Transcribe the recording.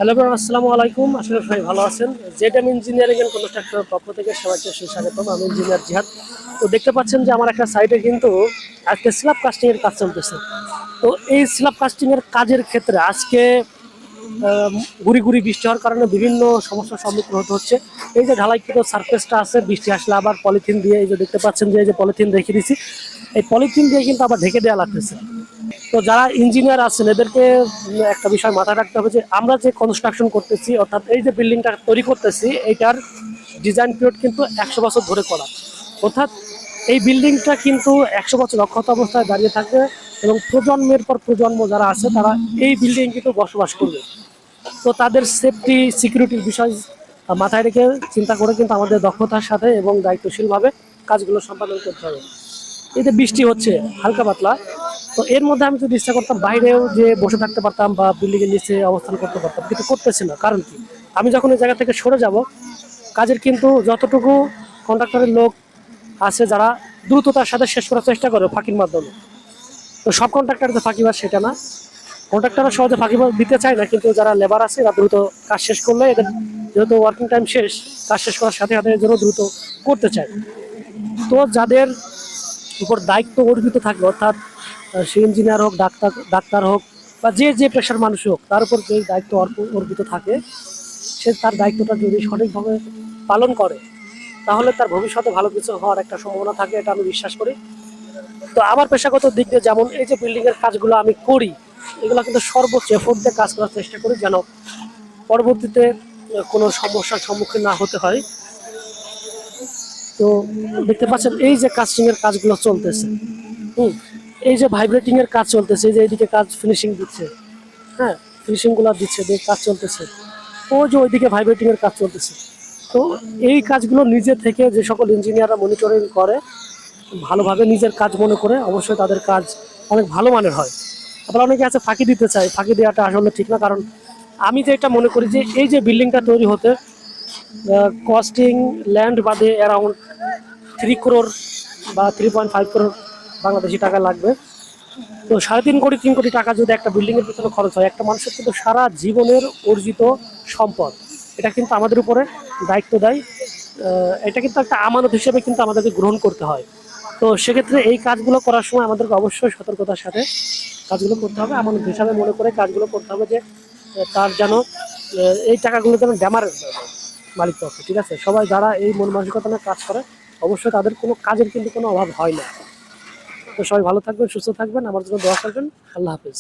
Hello brother, আসসালামু আলাইকুম। আসলে সবাই ভালো আছেন। জেডএম ইঞ্জিনিয়ারিং এন্ড কনস্ট্রাকশনের পক্ষ থেকে সবাইকে সুস্বাগতম। আমি ইঞ্জিনিয়ার জিহাদ। তো দেখতে পাচ্ছেন যে আমার একটা সাইটে কিন্তু আজকে স্ল্যাব কাস্টিং এর কাজ চলতেছে। তো এই স্ল্যাব কাস্টিং এর কাজের ক্ষেত্রে আজকে গুড়ি গুড়ি বৃষ্টি হওয়ার কারণে বিভিন্ন সমস্যার সম্মুখীন হতে হচ্ছে। এই যে ঢালাইকৃত সারফেসটা আছে, বৃষ্টি আসলে আবার পলিথিন দিয়ে, এই যে দেখতে পাচ্ছেন যে এই যে পলিথিন রেখে দিচ্ছি, এই পলিথিন দিয়ে কিন্তু আবার ঢেকে দেওয়া লাগতেছে। তো যারা ইঞ্জিনিয়ার আছেন এদেরকে একটা বিষয় মাথায় রাখতে হবে যে আমরা যে কনস্ট্রাকশন করতেছি, অর্থাৎ এই যে বিল্ডিংটা তৈরি করতেছি, এইটার ডিজাইন পিরিয়ড কিন্তু 100 বছর ধরে করা। অর্থাৎ এই বিল্ডিংটা কিন্তু 100 বছর অক্ষত অবস্থায় দাঁড়িয়ে থাকবে এবং প্রজন্মের পর প্রজন্ম যারা আছে তারা এই বিল্ডিং কিন্তু বসবাস করবে। তো তাদের সেফটি সিকিউরিটির বিষয় মাথায় রেখে চিন্তা করে কিন্তু আমাদের দক্ষতার সাথে এবং দায়িত্বশীলভাবে কাজগুলো সম্পাদন করতে হবে। এই যে বৃষ্টি হচ্ছে হালকা পাতলা, তো এর মধ্যে আমি যদি ইচ্ছা করতাম বাইরেও যে বসে থাকতে পারতাম বা বিল্ডিং এর নিচে অবস্থান করতে পারতাম, কিন্তু করতেছি না। কারণ কি, আমি যখন এই জায়গা থেকে সরে যাব, কাজের কিন্তু যতটুকু কন্ট্রাক্টরের লোক আছে যারা দ্রুততার সাথে শেষ করার চেষ্টা করে ফাঁকির মাধ্যমে, তো সব কন্ট্রাক্টর তো ফাঁকিবাজ সেটা না। কন্ট্রাক্টররা সহজে ফাঁকিবাজ দিতে চায় না, কিন্তু যারা লেবার আছে এরা দ্রুত কাজ শেষ করলে এদের যেহেতু ওয়ার্কিং টাইম শেষ, কাজ শেষ করার সাথে সাথে যেন দ্রুত করতে চায়। তো যাদের উপর দায়িত্ব অর্পিত থাকবে, অর্থাৎ সে ইঞ্জিনিয়ার হোক, ডাক্তার হোক, বা যে যে পেশার মানুষ হোক, তার উপর যে দায়িত্ব অর্পিত থাকে, সে তার দায়িত্বটা যদি সঠিকভাবে পালন করে তাহলে তার ভবিষ্যতে ভালো কিছু হওয়ার একটা সম্ভাবনা থাকে, এটা আমি বিশ্বাস করি। তো আমার পেশাগত দিক দিয়ে যেমন এই যে বিল্ডিং এর কাজগুলো আমি করি, এগুলো কিন্তু সর্বোচ্চ এফোর্ট দিয়ে কাজ করার চেষ্টা করি যেন পরবর্তীতে কোনো সমস্যার সম্মুখীন না হতে হয়। তো দেখতে পাচ্ছেন এই যে কাস্টিং এর কাজগুলো চলতেছে, এই যে ভাইব্রেটিং এর কাজ চলতেছে, এই যে এইদিকে কাজ ফিনিশিং দিচ্ছে, হ্যাঁ, ফিনিশিং গুলা দিচ্ছে, কাজ চলতেছে, ও যে ওইদিকে ভাইব্রেটিং এর কাজ চলতেছে। তো এই কাজগুলো নিজে থেকে যে সকল ইঞ্জিনিয়াররা মনিটরিং করে, ভালোভাবে নিজের কাজ মনে করে, অবশ্যই তাদের কাজ অনেক ভালো মানের হয়। আবার অনেকে আছে ফাঁকি দিতে চায়, ফাঁকি দেওয়াটা আসলে ঠিক না। কারণ আমি যেটা মনে করি যে এই যে বিল্ডিংটা তৈরি হতে কস্টিং ল্যান্ড বাদে অ্যারাউন্ড 3 crore বা 3.5 crore বাংলাদেশি টাকা লাগবে। তো 3.5 কোটি 3 কোটি টাকা যদি একটা বিল্ডিং এর পিছনে খরচ হয়, একটা মানুষের কিন্তু সারা জীবনের অর্জিত সম্পদ, এটা কিন্তু আমাদের উপরে দায়িত্ব দেয়। এটা কিন্তু একটা আমানত হিসেবে কিন্তু আমাদেরকে গ্রহণ করতে হয়। তো সেক্ষেত্রে এই কাজগুলো করার সময় আমাদেরকে অবশ্যই সতর্কতার সাথে কাজগুলো করতে হবে, আমানত হিসাবে মনে করে কাজগুলো করতে হবে যে তার যেন এই টাকাগুলো যেন ড্যামারেজ না হয় মালিক পক্ষ। ঠিক আছে, সবাই যারা এই মন মানসিকতা নিয়ে কাজ করে অবশ্যই তাদের কোনো কাজের কিন্তু কোনো অভাব হয় না। তো সবাই ভালো থাকবেন, সুস্থ থাকবেন, আমার জন্য দোয়া করবেন। আল্লাহ হাফেজ।